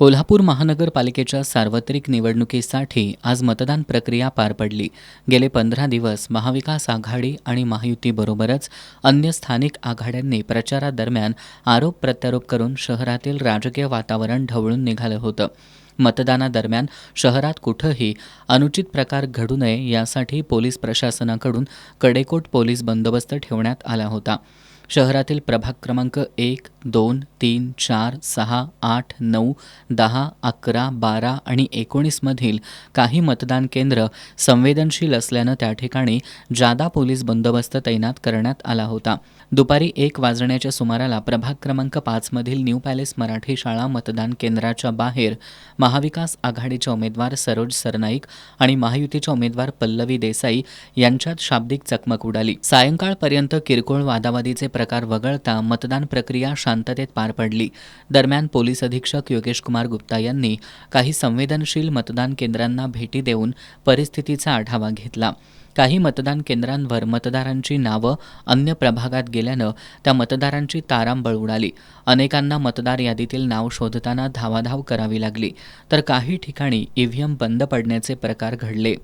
कोल्हापूर महानगरपालिकेच्या सार्वत्रिक निवडणुकीसाठी आज मतदान प्रक्रिया पार पडली. गेले 15 दिवस महाविकास आघाडी आणि महायुतीबरोबरच अन्य स्थानिक आघाड्यांनी प्रचारादरम्यान आरोप प्रत्यारोप करून शहरातील राजकीय वातावरण ढवळून निघालं होतं. मतदानादरम्यान शहरात कुठंही अनुचित प्रकार घडू नये यासाठी पोलीस प्रशासनाकडून कडेकोट पोलीस बंदोबस्त ठेवण्यात आला होता. शहरातील प्रभाग क्रमांक 1, 2, 3, 4, 6, 8, 9, 10, 11, 12 आणि 19 मधील काही मतदान केंद्र संवेदनशील असल्यानं त्या ठिकाणी जादा पोलीस बंदोबस्त तैनात करण्यात आला होता. दुपारी 1 वाजण्याच्या सुमाराला प्रभाग क्रमांक 5 मधील न्यू पॅलेस मराठी शाळा मतदान केंद्राच्या बाहेर महाविकास आघाडीचे उमेदवार सरोज सरनाईक आणि महायुतीच्या उमेदवार पल्लवी देसाई यांच्यात शाब्दिक चकमक उडाली. सायंकाळपर्यंत किरकोळ वादावादीचे प्रकार वगळता मतदान प्रक्रिया शांततेत पार पडली. दरम्यान पोलीस अधीक्षक योगेश कुमार गुप्ता यांनी काही संवेदनशील मतदान केंद्रांना भेटी देऊन परिस्थितीचा आढावा घेतला. काही मतदान केंद्रांवर मतदारांची नावं अन्य प्रभागात गेल्यानं त्या मतदारांची तारांबळ उडाली. अनेकांना मतदार यादीतील नाव शोधताना धावाधाव करावी लागली, तर काही ठिकाणी ईव्हीएम बंद पडण्याचे प्रकार घडले.